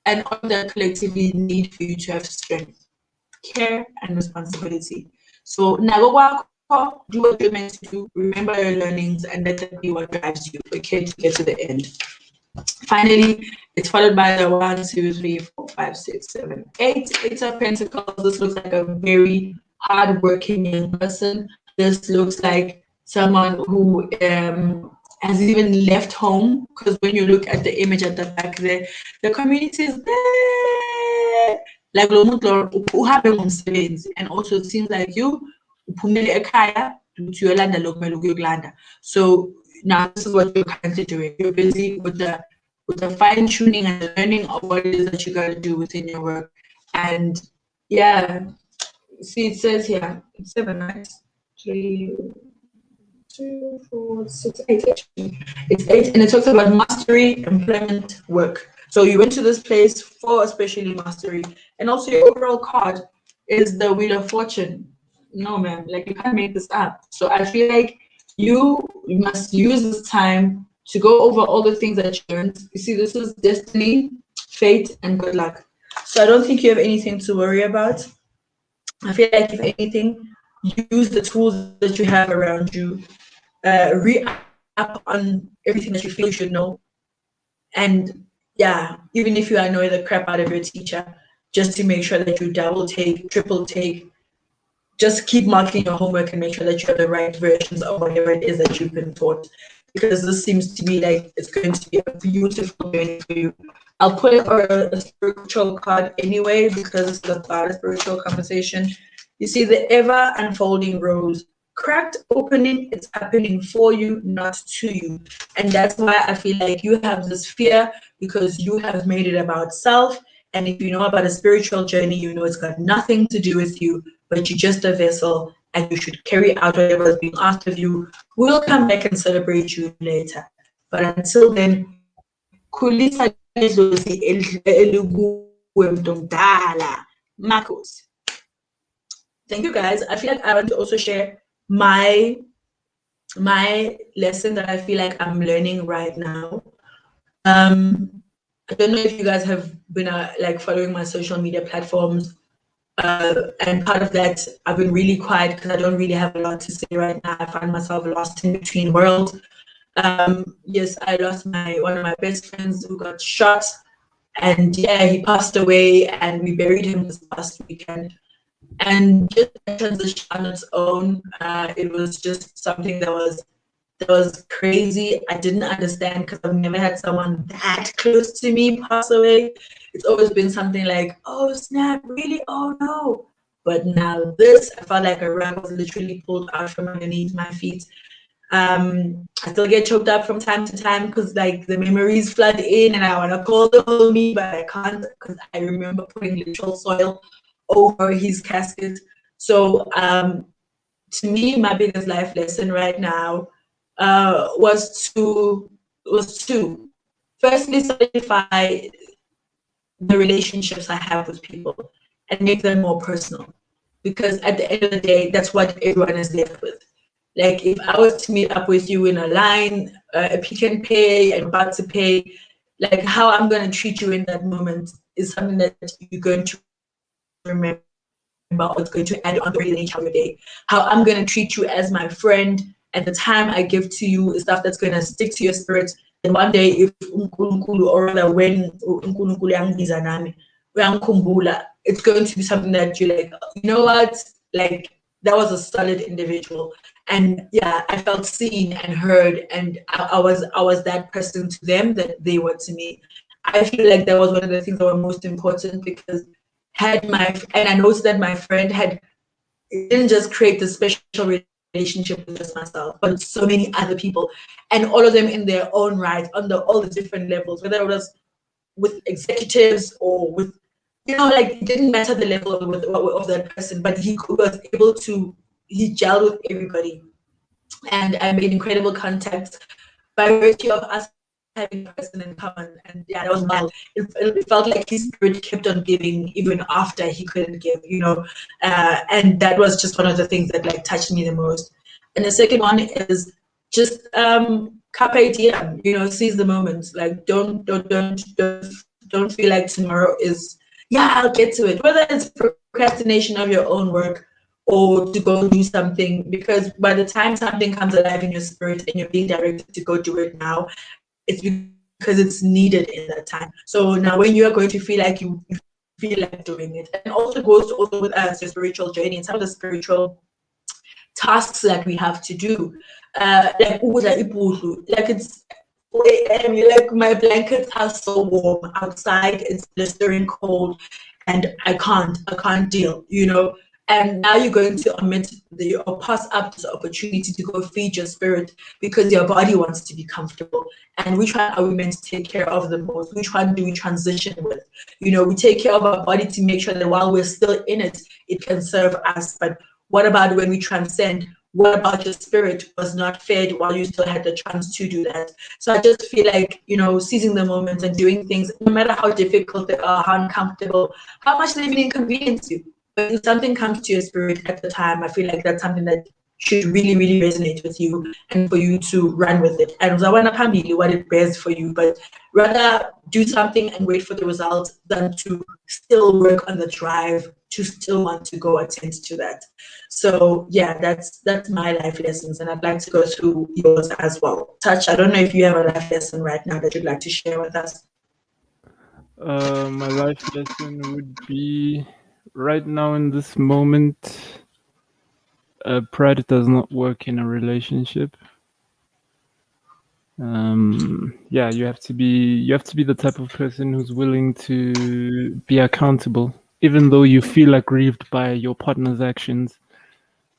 And all that collectively need for you to have strength, care, and responsibility. So now do what you're meant to do, remember your learnings, and let that be what drives you, okay, to get to the end. Finally, it's followed by the 1, 2, 3, 4, 5, 6, 7, 8. 8 of Pentacles. This looks like a very hardworking young person. This looks like someone who has even left home, because when you look at the image at the back there, the community is there. Like and also it seems like you so now this is what you're currently doing. You're busy with the with the fine tuning and the learning of what it is that you got to do within your work. And yeah, see, it says here, it's 7, right? 3, 2, 4, 6, 8. Actually. It's 8, and it talks about mastery, employment, work. So you went to this place for especially mastery, and also your overall card is the Wheel of Fortune. No, man, like you can't make this up. So I feel like you must use this time to go over all the things that you learned. You see, this is destiny, fate, and good luck. So I don't think you have anything to worry about. I feel like if anything, use the tools that you have around you, read up on everything that you feel you should know, and yeah, even if you annoy the crap out of your teacher, just to make sure that you double take, triple take, just keep marking your homework and make sure that you have the right versions of whatever it is that you've been taught. Because this seems to me like it's going to be a beautiful journey for you. I'll put it on a spiritual card anyway, because it's about a spiritual conversation. You see the ever unfolding rose. Cracked opening, it's happening for you, not to you. And that's why I feel like you have this fear, because you have made it about self. And if you know about a spiritual journey, you know it's got nothing to do with you, but you're just a vessel, and you should carry out whatever is being asked of you. We'll come back and celebrate you later. But until then, khulisa idlozi elikuwe mntomdala. Marcos. Thank you guys. I feel like I want to also share my lesson that I feel like I'm learning right now. I don't know if you guys have been like following my social media platforms, and part of that I've been really quiet because I don't really have a lot to say right now. I find myself lost in between worlds. Yes, I lost one of my best friends who got shot, and yeah, he passed away, and we buried him this past weekend. And just the transition on its own, it was just something that was crazy. I didn't understand because I've never had someone that close to me pass away. It's always been something like, oh snap, really? Oh no. But now this, I felt like a rug was literally pulled out from underneath my feet. I still get choked up from time to time because like the memories flood in and I want to call the homie, but I can't because I remember putting literal soil over his casket. So to me, my biggest life lesson right now was to firstly solidify the relationships I have with people and make them more personal, because at the end of the day, that's what everyone is there with. Like if I was to meet up with you in a line, a Pick and Pay, and about to pay, like how I'm going to treat you in that moment is something that you're going to remember, or it's going to add on to the nature of your day. How I'm going to treat you as my friend and the time I give to you is stuff that's going to stick to your spirit. And one day, if or rather when it's going to be something that you're like, you know what, like that was a solid individual. And yeah, I felt seen and heard, and I was that person to them that they were to me. I feel like that was one of the things that were most important, because and I noticed that my friend didn't just create this special relationship with just myself, but so many other people, and all of them in their own right, under all the different levels, whether it was with executives or with, like it didn't matter the level of that person, but he was able to, he gelled with everybody. And I made incredible contacts by virtue of us having a person in common. And yeah, that was wild. It felt like his spirit kept on giving even after he couldn't give, and that was just one of the things that like touched me the most. And the second one is just carpe diem, seize the moment. Like don't feel like tomorrow is, I'll get to it. Whether it's procrastination of your own work or to go do something, because by the time something comes alive in your spirit and you're being directed to go do it now, it's because it's needed in that time. So now when you are going to feel like you feel like doing it, and also goes also with us, your spiritual journey and some of the spiritual tasks that we have to do, like it's 4 a.m. Like my blankets are so warm outside, it's blistering cold, and I can't deal, And now you're going to omit or pass up this opportunity to go feed your spirit because your body wants to be comfortable. And which one are we meant to take care of the most? Which one do we transition with? We take care of our body to make sure that while we're still in it, it can serve us. But what about when we transcend? What about your spirit was not fed while you still had the chance to do that? So I just feel like, seizing the moment and doing things, no matter how difficult they are, how uncomfortable, how much they even inconvenience you. But if something comes to your spirit at the time, I feel like that's something that should really, really resonate with you and for you to run with it. And I want to what it bears for you, but rather do something and wait for the results than to still work on the drive to still want to go attend to that. So yeah, that's my life lessons, and I'd like to go through yours as well. Touch, I don't know if you have a life lesson right now that you'd like to share with us. My life lesson would be right now in this moment, pride does not work in a relationship. Yeah, you have to be the type of person who's willing to be accountable, even though you feel aggrieved by your partner's actions,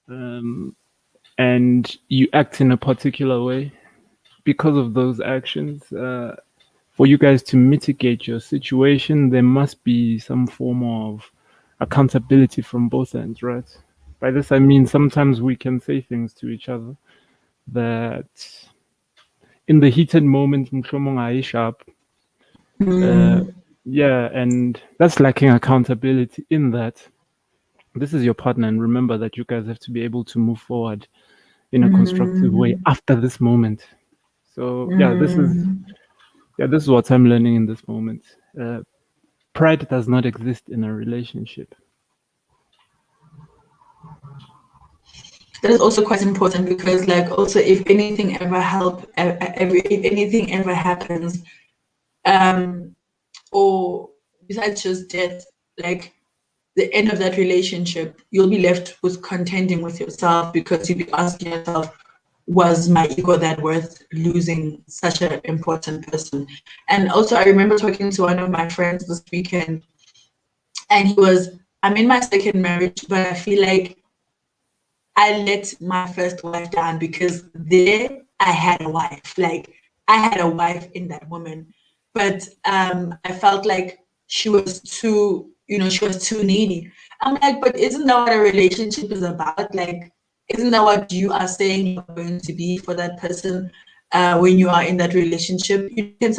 and you act in a particular way because of those actions. For you guys to mitigate your situation, there must be some form of accountability from both ends, right? By this I mean sometimes we can say things to each other that in the heated moment, mhlomong sharp. Yeah, and that's lacking accountability in that this is your partner, and remember that you guys have to be able to move forward in a constructive way after this moment. So yeah, this is what I'm learning in this moment. Pride does not exist in a relationship. That is also quite important because, like, also if anything ever if anything ever happens, or besides just death, like the end of that relationship, you'll be left with contending with yourself because you'll be asking yourself, was my ego that worth losing such an important person? And also, I remember talking to one of my friends this weekend, and I'm in my second marriage, but I feel like I let my first wife down because there I had a wife. Like, I had a wife in that woman, but I felt like she was too, she was too needy. I'm like, but isn't that what a relationship is about? Like, isn't that what you are saying you're going to be for that person when you are in that relationship? You can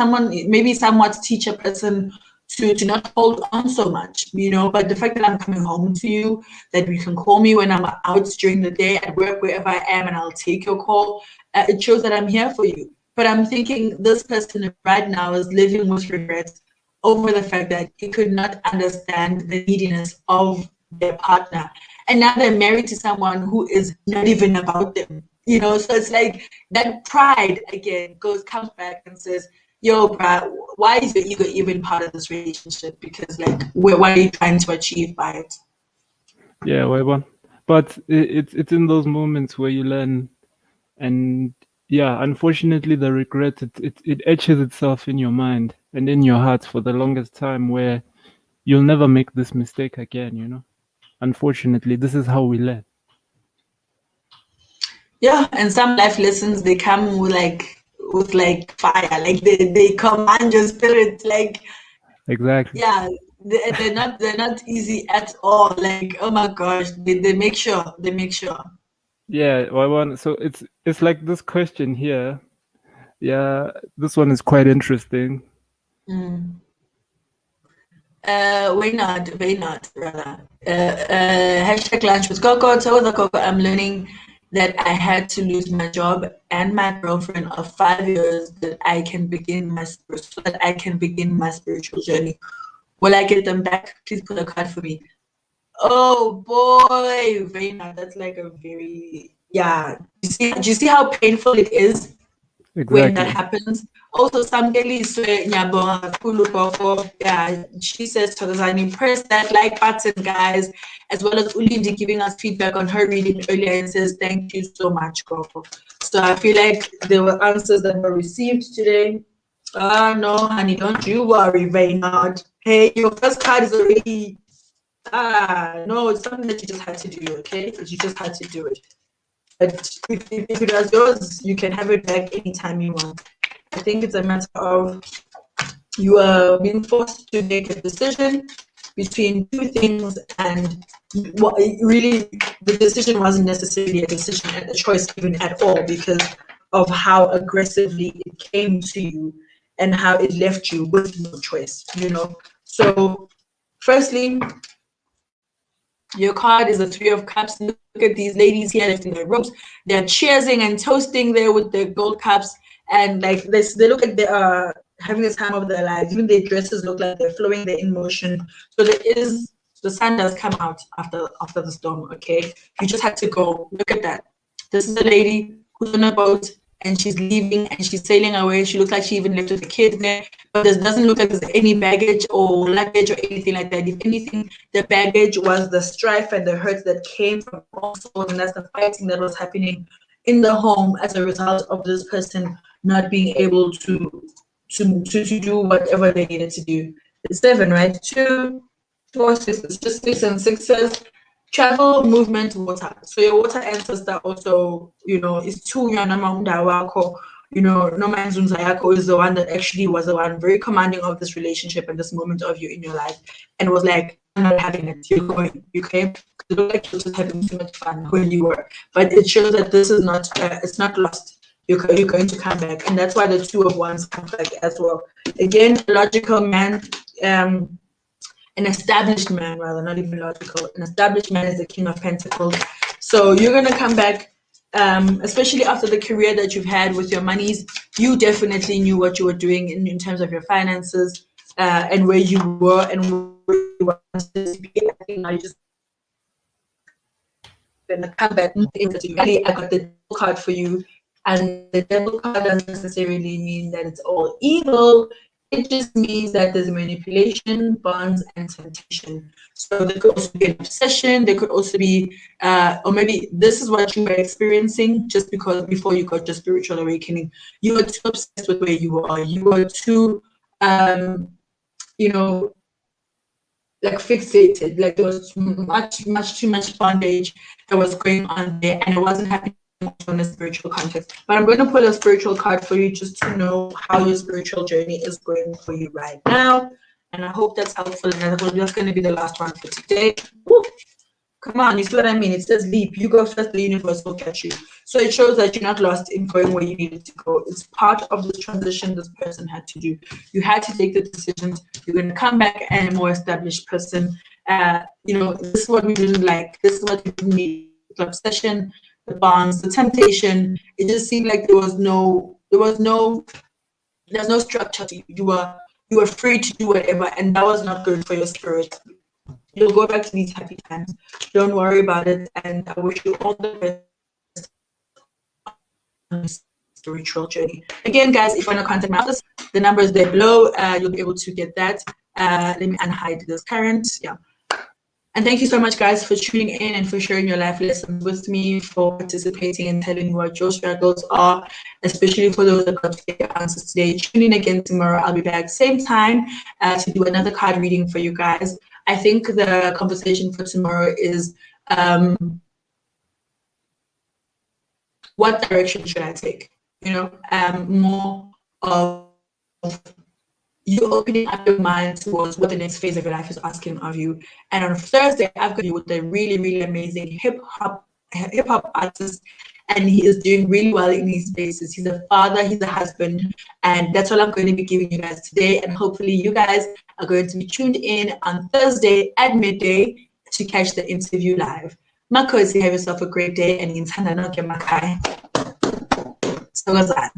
maybe somewhat teach a person to not hold on so much, but the fact that I'm coming home to you, that you can call me when I'm out during the day at work, wherever I am, and I'll take your call, it shows that I'm here for you. But I'm thinking this person right now is living with regrets over the fact that he could not understand the neediness of their partner. And now they're married to someone who is not even about them. So it's like that pride again comes back and says, yo, bruh, why is your ego even part of this relationship? Because like, what are you trying to achieve by it? Yeah, well, but it's in those moments where you learn, and yeah, unfortunately, the regret it etches itself in your mind and in your heart for the longest time, where you'll never make this mistake again. Unfortunately, this is how we learn. Yeah, and some life lessons, they come with like fire, like they command your spirit, like, Exactly. yeah, they're not easy at all. Like, oh my gosh, they make sure. Yeah, so it's like this question here. Yeah, this one is quite interesting. Why not, rather. Hashtag lunch with Gogo. So with Gogo, I'm learning that I had to lose my job and my girlfriend of 5 years that I can begin my spiritual journey. Will I get them back? Please put a card for me. Oh boy, Vena, that's like a very, yeah. Do you see how painful it is when that Exactly. happens? Also, Samgeli yeah, she says to Tazani, press that like button, guys, as well as Ulindi giving us feedback on her reading earlier and says, thank you so much, Gogo. So I feel like there were answers that were received today. No, honey, don't you worry, Reynard. Hey, your first card is already No, it's something that you just had to do, okay? You just had to do it. But if it was yours, you can have it back anytime you want. I think it's a matter of you are being forced to make a decision between two things, and what really the decision wasn't necessarily a decision and a choice even at all, because of how aggressively it came to you and how it left you with no choice, you know. So firstly, your card is a Three of Cups. Look at these ladies here lifting their ropes. They're cheersing and toasting there with their gold cups, and like this, they look like they are having the time of their lives. Even their dresses look like they're flowing, they're in motion. So there is, the sun does come out after the storm. Okay, you just had to go. Look at that. This is a lady who's on a boat and she's leaving and she's sailing away. She looks like she even left with the kid there, but there doesn't look like there's any baggage or luggage or anything like that. If anything, the baggage was the strife and the hurt that came from also, and that's the fighting that was happening in the home as a result of this person not being able to do whatever they needed to do. It's 7, right? 2, 4, 6, it's just 6 and 6s. Travel, movement, water. So your water ancestor also, you know, is 2 you know, Noma Zunzayako is the one that actually was the one very commanding of this relationship and this moment of you in your life, and was like, I'm not having it. You're going, okay? It looked like you were just having too much fun when you were, but it shows that this is not, it's not lost. You're going to come back, and that's why the 2 of Wands comes back as well. Again, logical man, an established man, rather, not even logical. An established man is the King of Pentacles. So you're gonna come back, especially after the career that you've had with your monies. You definitely knew what you were doing in terms of your finances, and where you were and where you wanted to be. I think now you just gonna come back. I got the devil card for you, and the devil card doesn't necessarily mean that it's all evil. It just means that there's manipulation, bonds, and temptation. So there could also be an obsession. There could also be, or maybe this is what you were experiencing just because before you got your spiritual awakening, you were too obsessed with where you are. You were too, you know, like fixated. Like there was much too much bondage that was going on there, and it wasn't happening on a spiritual context. But I'm going to pull a spiritual card for you just to know how your spiritual journey is going for you right now. And I hope that's helpful. And that's going to be the last one for today. Woo! Come on, you see what I mean? It says leap. You go first, the universe will catch you. So it shows that you're not lost in going where you needed to go. It's part of the transition this person had to do. You had to take the decisions. You're going to come back and a more established person. You know, this is what we didn't like. This is what we didn't need. The obsession, the bonds, the temptation. It just seemed like there was no structure to you. You were free to do whatever, and that was not good for your spirit. You'll go back to these happy times. Don't worry about it, and I wish you all the best on this spiritual journey. Again, guys, if you want to contact my office, the number is there below. You'll be able to get that. Let me unhide this current. Yeah. And thank you so much, guys, for tuning in and for sharing your life lessons with me, for participating and telling me what your struggles are, especially for those that got to get your answers today. Tune in again tomorrow. I'll be back same time to do another card reading for you guys. I think the conversation for tomorrow is what direction should I take? You know, more of you opening up your mind towards what the next phase of your life is asking of you. And on Thursday, I've got you with a really, really amazing hip hop artist, and he is doing really well in his spaces. He's a father, he's a husband, and that's all I'm going to be giving you guys today. And hopefully you guys are going to be tuned in on Thursday at midday to catch the interview live. Makosi, have yourself a great day, and in Makai. So was that.